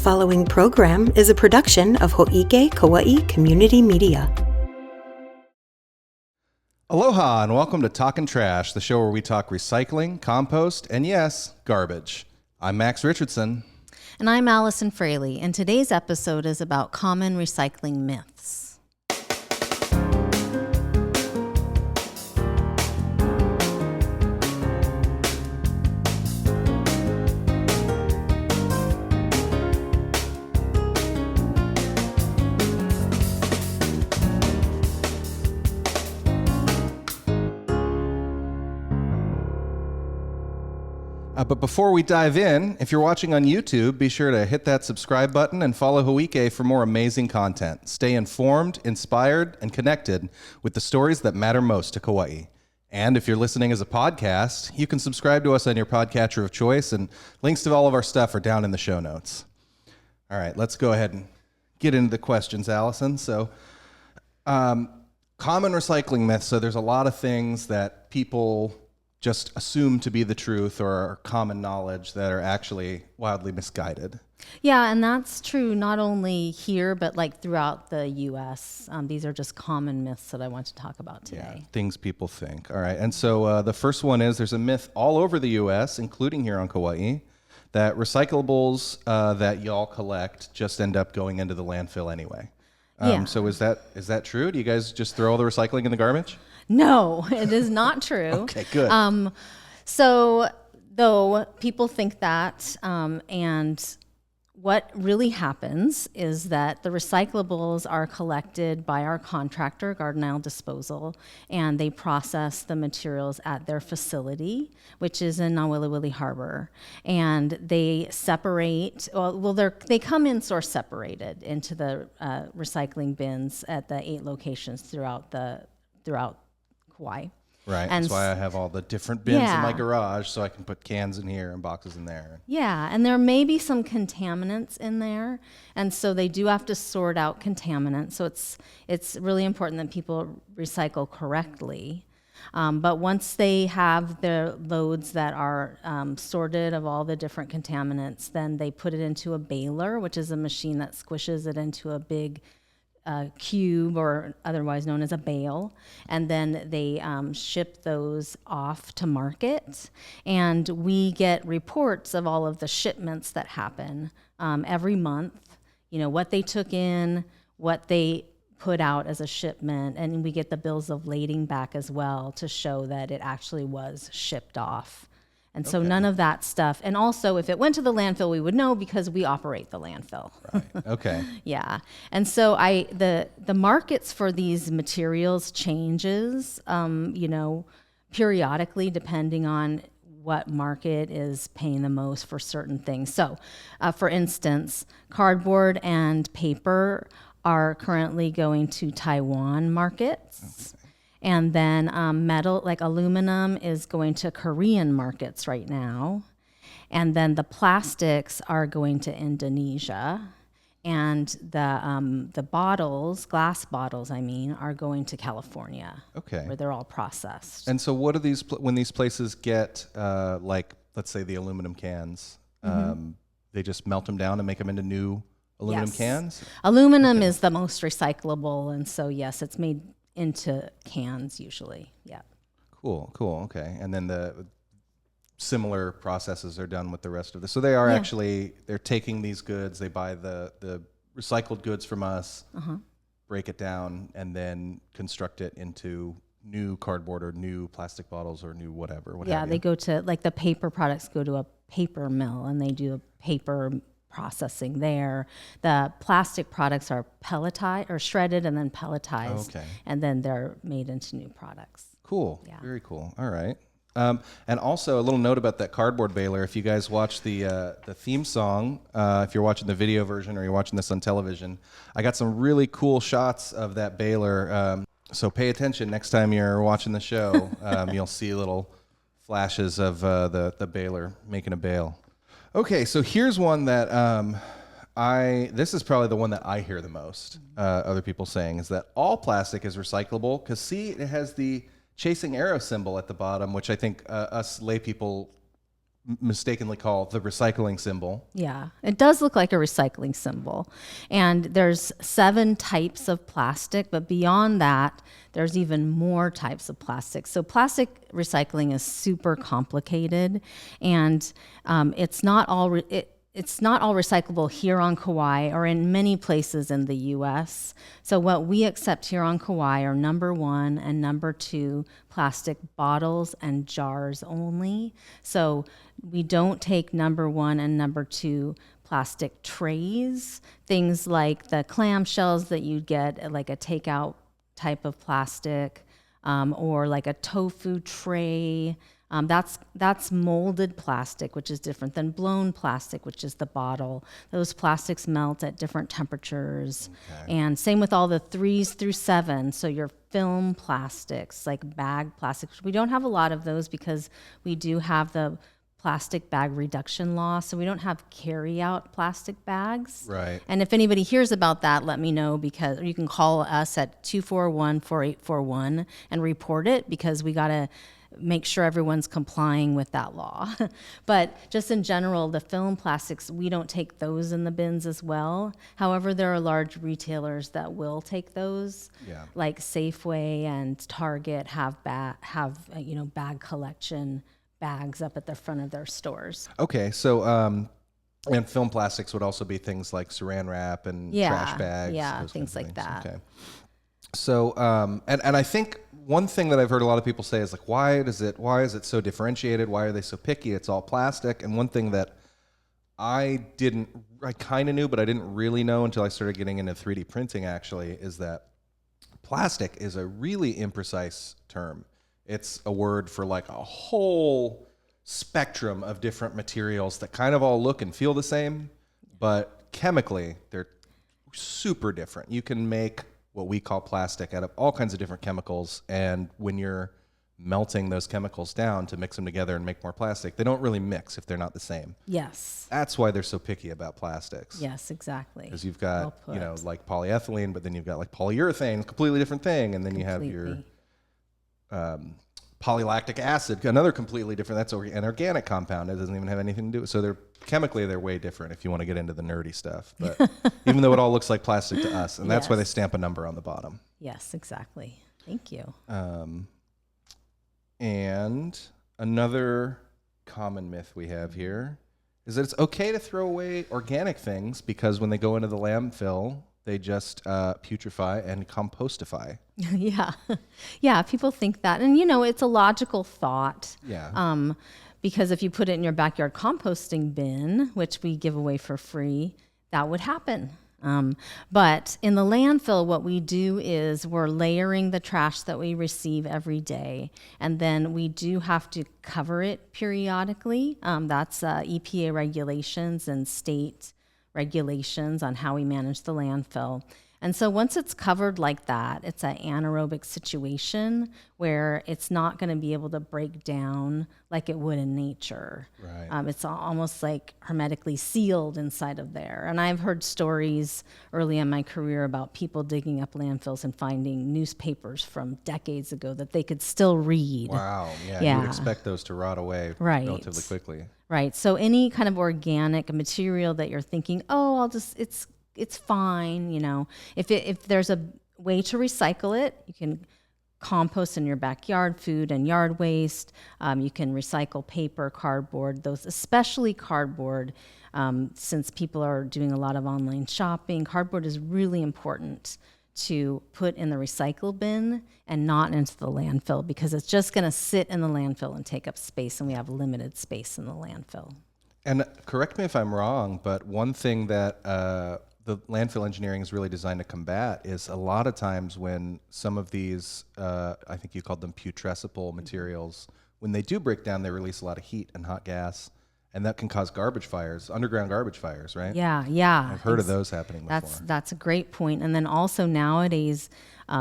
following program is a production of Ho'ike Kauai Community Media. Aloha and welcome to Talkin Trash, the show where we talk recycling, compost, and yes, garbage. I'm Max Richardson. And I'm Allison Fraley, and today's episode is about common recycling myths. But before we dive in, if you're watching on YouTube, be sure to hit that subscribe button and follow Ho'ike for more amazing content. Stay informed, inspired, and connected with the stories that matter most to Kauai. And if you're listening as a podcast, you can subscribe to us on your podcatcher of choice, and links to all of our stuff are down in the show notes. All right, let's go ahead and get into the questions, Allison. So, common recycling myths. So there's a lot of things that people just assume to be the truth or are common knowledge that are actually wildly misguided. Yeah, and that's true not only here, but like throughout the U.S. These are just common myths that I want to talk about today. Yeah, things people think. All right, and so the first one is there's a myth all over the U.S., including here on Kauai, that recyclables that y'all collect just end up going into the landfill anyway. Yeah. So is that true? Do you guys just throw all the recycling in the garbage? No, it is not true. Okay, good. So though people think that, and what really happens is that the recyclables are collected by our contractor, Garden Isle Disposal, and they process the materials at their facility, which is in Nawiliwili Harbor. And they separate, they come in source separated into the recycling bins at the 8 locations throughout Kauai. Right, and that's why I have all the different bins in my garage, so I can put cans in here and boxes in there. Yeah, and there may be some contaminants in there, and so they do have to sort out contaminants. So it's really important that people recycle correctly. But once they have their loads that are sorted of all the different contaminants, then they put it into a baler, which is a machine that squishes it into a big cube, or otherwise known as a bale, and then they ship those off to market, and we get reports of all of the shipments that happen every month, you know, what they took in, what they put out as a shipment, and we get the bills of lading back as well to show that it actually was shipped off. And so none of that stuff. And also, if it went to the landfill, we would know because we operate the landfill. Right. Okay. Yeah. And so the markets for these materials changes, periodically depending on what market is paying the most for certain things. So, for instance, cardboard and paper are currently going to Taiwan markets. Okay. And then metal, like aluminum, is going to Korean markets right now. And then the plastics are going to Indonesia. And the bottles, glass bottles, are going to California. Okay. Where they're all processed. And so what do when these places get, let's say the aluminum cans, they just melt them down and make them into new aluminum cans? Aluminum is the most recyclable. And so, yes, it's made into cans usually. Yeah. Cool. Okay. And then the similar processes are done with the rest of this. So they are they're taking these goods, they buy the recycled goods from us, break it down, and then construct it into new cardboard or new plastic bottles or new whatever. They go to, like, the paper products go to a paper mill and they do a paper processing there. The plastic products are pelletized or shredded and then pelletized, and then they're made into new products. Cool. Yeah. Very cool. All right. And also a little note about that cardboard baler. If you guys watch the theme song, if you're watching the video version or you're watching this on television, I got some really cool shots of that baler. So pay attention next time you're watching the show. You'll see little flashes of the baler making a bale. Okay, so here's one that this is probably the one that I hear the most, other people saying, is that all plastic is recyclable, because see, it has the chasing arrow symbol at the bottom, which I think us lay people mistakenly call the recycling symbol. Yeah, it does look like a recycling symbol. And there's 7 types of plastic, but beyond that, there's even more types of plastic. So plastic recycling is super complicated, and it's not all it's not all recyclable here on Kauai or in many places in the U.S. So what we accept here on Kauai are number 1 and number 2 plastic bottles and jars only. So we don't take number 1 and number 2 plastic trays, things like the clamshells that you get at like a takeout type of plastic, or like a tofu tray. That's molded plastic, which is different than blown plastic, which is the bottle. Those plastics melt at different temperatures. Okay. And same with all the 3s through 7. So your film plastics, like bag plastics. We don't have a lot of those because we do have the plastic bag reduction law, so we don't have carry-out plastic bags. Right. And if anybody hears about that, let me know, because or you can call us at 241-4841 and report it, because we got to make sure everyone's complying with that law. But just in general, the film plastics, we don't take those in the bins as well. However, there are large retailers that will take those, like Safeway and Target have bag collection bags up at the front of their stores. Okay, so and film plastics would also be things like saran wrap and trash bags, things like that. Okay. So and I think one thing that I've heard a lot of people say is like, why is it so differentiated? Why are they so picky? It's all plastic. And one thing that I kind of knew, but I didn't really know until I started getting into 3D printing actually, is that plastic is a really imprecise term. It's a word for like a whole spectrum of different materials that kind of all look and feel the same, but chemically they're super different. You can make what we call plastic out of all kinds of different chemicals, and when you're melting those chemicals down to mix them together and make more plastic, they don't really mix if they're not the same. Yes. That's why they're so picky about plastics. Yes, exactly. Because you've got, like polyethylene, but then you've got like polyurethane, completely different thing, and then you have your polylactic acid, another completely different, that's an organic compound. It doesn't even have anything to do with it. So they're way different if you want to get into the nerdy stuff. But even though it all looks like plastic to us, and that's why they stamp a number on the bottom. Yes, exactly. Thank you. And another common myth we have here is that it's okay to throw away organic things because when they go into the landfill, they just putrefy and compostify. Yeah, people think that. And, it's a logical thought. Yeah. Because if you put it in your backyard composting bin, which we give away for free, that would happen. But in the landfill, what we do is we're layering the trash that we receive every day. And then we do have to cover it periodically. That's EPA regulations and state regulations on how we manage the landfill. And so once it's covered like that, it's an anaerobic situation where it's not going to be able to break down like it would in nature. Right. It's almost like hermetically sealed inside of there. And I've heard stories early in my career about people digging up landfills and finding newspapers from decades ago that they could still read. Wow. Yeah. You would expect those to rot away relatively quickly. Right. So any kind of organic material that you're thinking, it's fine, If there's a way to recycle it, you can compost in your backyard, food and yard waste. You can recycle paper, cardboard, those, especially cardboard, since people are doing a lot of online shopping. Cardboard is really important to put in the recycle bin and not into the landfill, because it's just going to sit in the landfill and take up space, and we have limited space in the landfill. And correct me if I'm wrong, but one thing that the landfill engineering is really designed to combat is a lot of times when some of these, I think you called them putrescible materials, when they do break down, they release a lot of heat and hot gas, and that can cause garbage fires, underground garbage fires, right? Yeah. I've heard of those happening before. That's a great point. And then also nowadays,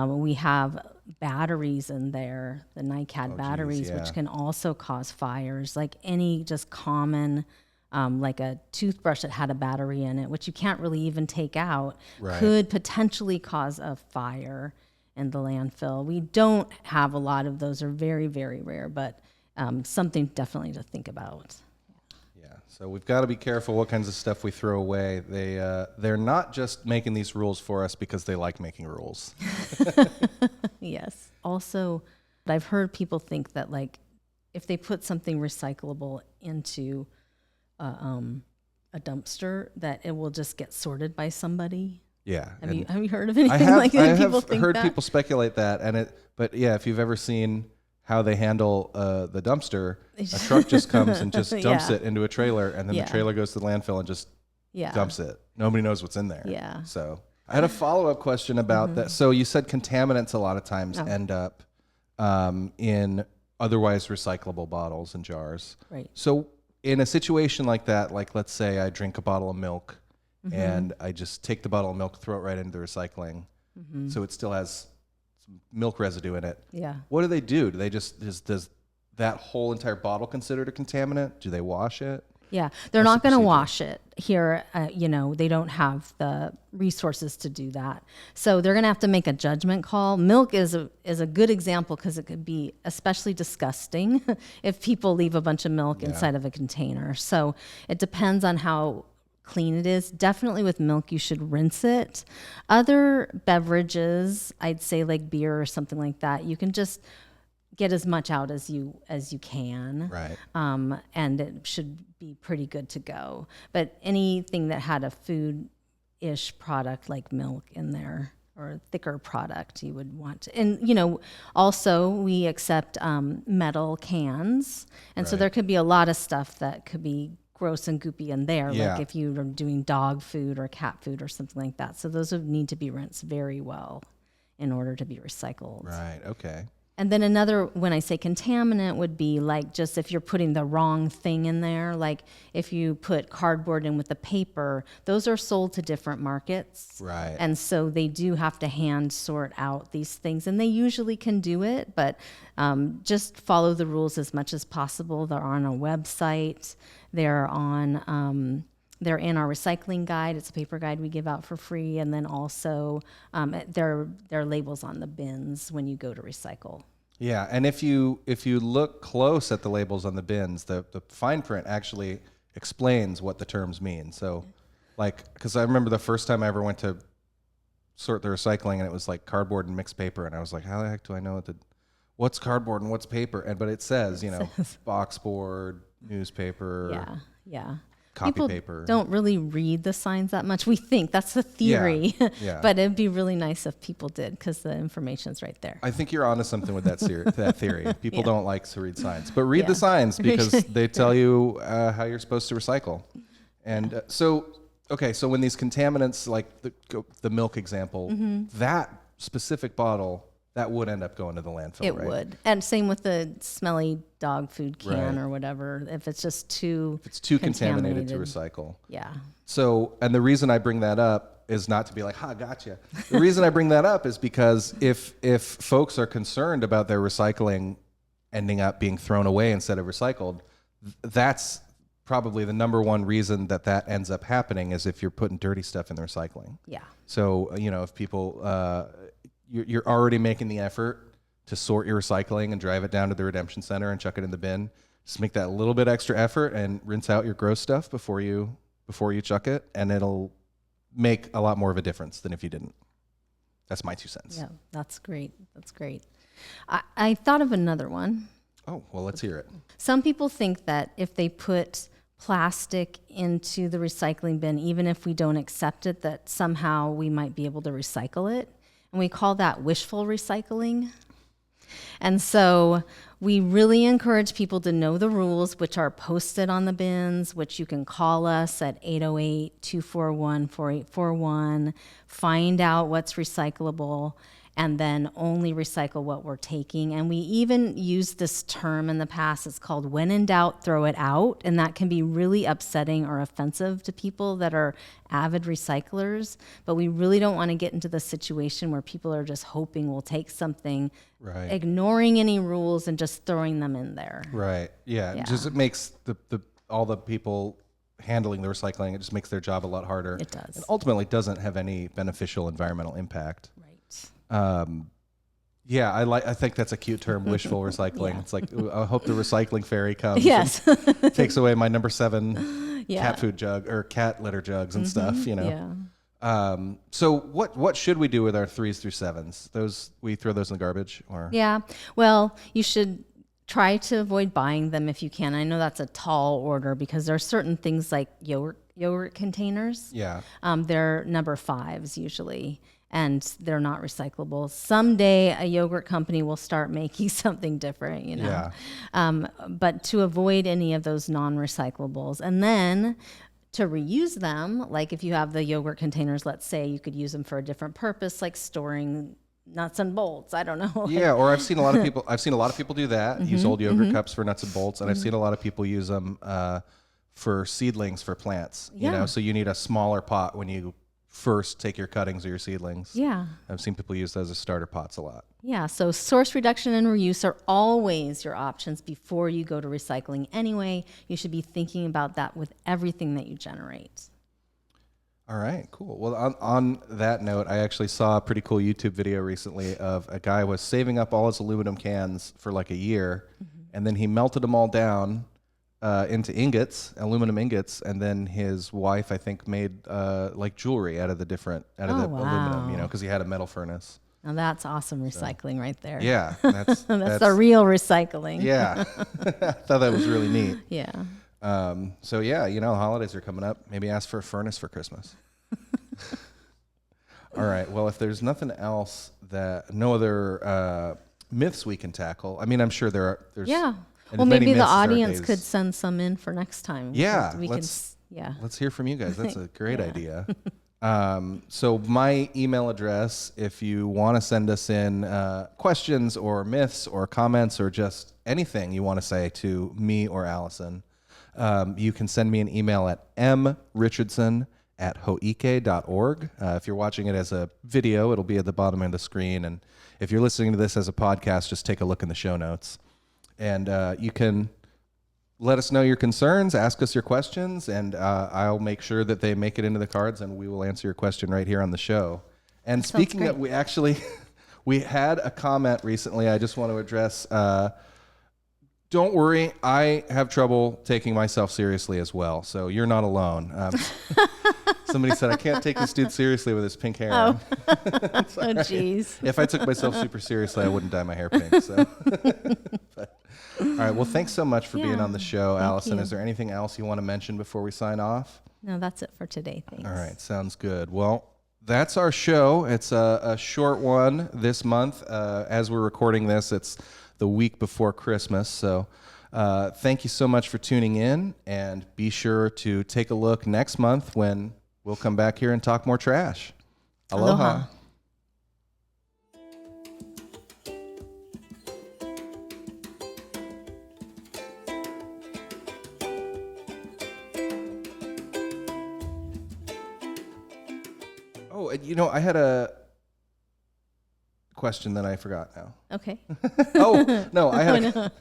we have batteries in there, the NiCad batteries, which can also cause fires, like any just common like a toothbrush that had a battery in it, which you can't really even take out, could potentially cause a fire in the landfill. We don't have a lot of those, are very, very rare, but something definitely to think about. So we've got to be careful what kinds of stuff we throw away. They're not just making these rules for us because they like making rules. Yes. Also, I've heard people think that like if they put something recyclable into a dumpster, that it will just get sorted by somebody. Yeah. Have you heard of anything like that? I have heard people speculate that, but yeah, if you've ever seen how they handle the dumpster, a truck just comes and just dumps it into a trailer, and then the trailer goes to the landfill and just dumps it. Nobody knows what's in there. Yeah. So I had a follow-up question about that. So you said contaminants a lot of times end up in otherwise recyclable bottles and jars. Right. So in a situation like that, like let's say I drink a bottle of milk and I just take the bottle of milk, throw it right into the recycling. So it still has some milk residue in it. Yeah. What do? Do they just, does that whole entire bottle considered a contaminant? Do they wash it? Yeah, they're not going to wash it here. They don't have the resources to do that. So they're going to have to make a judgment call. Milk is a good example because it could be especially disgusting if people leave a bunch of milk inside of a container. So it depends on how clean it is. Definitely with milk, you should rinse it. Other beverages, I'd say like beer or something like that, you can just get as much out as you can. Right. And it should be pretty good to go. But anything that had a food-ish product like milk in there or a thicker product, you would want to. And, also we accept metal cans. And so there could be a lot of stuff that could be gross and goopy in there, like if you are doing dog food or cat food or something like that. So those would need to be rinsed very well in order to be recycled. Right, okay. And then another, when I say contaminant, would be like just if you're putting the wrong thing in there, like if you put cardboard in with the paper, those are sold to different markets. Right. And so they do have to hand sort out these things, and they usually can do it, but just follow the rules as much as possible. They're on a website. They're in our recycling guide. It's a paper guide we give out for free. And then also there are labels on the bins when you go to recycle. Yeah, and if you look close at the labels on the bins, the fine print actually explains what the terms mean. So, like, because I remember the first time I ever went to sort the recycling, and it was like cardboard and mixed paper, and I was like, how the heck do I know what's cardboard and what's paper? But it says, box board, newspaper. Yeah. Copy People paper. Don't really read the signs that much. We think that's the theory, but it'd be really nice if people did because the information's right there. I think you're onto something with that theory. People don't like to read signs, but read the signs because they tell you how you're supposed to recycle. And so when these contaminants, like the milk example, that specific bottle, that would end up going to the landfill, It right? would. And same with the smelly dog food can or whatever. If it's just too contaminated to recycle. Yeah. So, and the reason I bring that up is not to be like, gotcha. The reason I bring that up is because if folks are concerned about their recycling ending up being thrown away instead of recycled, that's probably the number one reason that ends up happening is if you're putting dirty stuff in the recycling. Yeah. So, if people... You're already making the effort to sort your recycling and drive it down to the redemption center and chuck it in the bin. Just make that little bit extra effort and rinse out your gross stuff before you chuck it, and it'll make a lot more of a difference than if you didn't. That's my 2 cents. Yeah, that's great. I thought of another one. Oh, well, let's hear it. Some people think that if they put plastic into the recycling bin, even if we don't accept it, that somehow we might be able to recycle it. And we call that wishful recycling. And so we really encourage people to know the rules, which are posted on the bins, which you can call us at 808-241-4841, find out what's recyclable, and then only recycle what we're taking. And we even use this term in the past. It's called when in doubt, throw it out. And that can be really upsetting or offensive to people that are avid recyclers. But we really don't want to get into the situation where people are just hoping we'll take something, ignoring any rules and just throwing them in there. Right, yeah. Just it makes all the people handling the recycling, it just makes their job a lot harder. It does. And ultimately doesn't have any beneficial environmental impact. Right. Yeah, I think that's a cute term, wishful recycling. Yeah. It's like, I hope the recycling fairy comes Yes. and takes away my number 7 Yeah. cat food jug or cat litter jugs and stuff, Yeah. So what should we do with our 3s through 7s? Those, we throw those in the garbage, or? Yeah. Well, you should try to avoid buying them if you can. I know that's a tall order because there are certain things like yogurt containers. Yeah. They're number 5s usually, and they're not recyclable. Someday a yogurt company will start making something different, Yeah. But to avoid any of those non-recyclables, and then to reuse them, like if you have the yogurt containers, let's say, you could use them for a different purpose, like storing nuts and bolts. I don't know. Yeah, or I've seen a lot of people do that. Use old yogurt cups for nuts and bolts, and I've seen a lot of people use them for seedlings for plants. Yeah. So you need a smaller pot when you first take your cuttings or your seedlings. Yeah. I've seen people use those as starter pots a lot. Yeah, so source reduction and reuse are always your options before you go to recycling anyway. You should be thinking about that with everything that you generate. All right, cool. Well, on that note, I actually saw a pretty cool YouTube video recently of a guy was saving up all his aluminum cans for like a year, and then he melted them all down into aluminum ingots, and then his wife, I think, made like jewelry out of the aluminum, because he had a metal furnace. Now that's awesome recycling right there. Yeah, that's the real recycling. Yeah, I thought that was really neat. Yeah. So yeah, holidays are coming up. Maybe ask for a furnace for Christmas. All right. Well, if there's nothing else no other myths we can tackle. I mean, I'm sure there's. Yeah. as Well, many maybe the myths as there are audience days. could send some in for next time. Yeah, Yeah. Let's hear from you guys. That's a great Yeah. idea. So my email address, if you want to send us in questions or myths or comments or just anything you want to say to me or Allison, you can send me an email at mrichardson@hoike.org. If you're watching it as a video, it'll be at the bottom of the screen. And if you're listening to this as a podcast, just take a look in the show notes. And you can let us know your concerns, ask us your questions, and I'll make sure that they make it into the cards, and we will answer your question right here on the show. And speaking of, we had a comment recently I just want to address. Don't worry, I have trouble taking myself seriously as well, so you're not alone. Somebody said, I can't take this dude seriously with his pink hair. Oh, jeez. If I took myself super seriously, I wouldn't dye my hair pink. So. All right. Well, thanks so much for being on the show, Allison. you. Is there anything else you want to mention before we sign off? No, that's it for today. Thanks. All right. Sounds good. Well, that's our show. It's a short one this month. As we're recording this, it's the week before Christmas. So thank you so much for tuning in, and be sure to take a look next month when we'll come back here and talk more trash. Aloha. Oh, I had a question that I forgot now. Okay. Oh, no, I had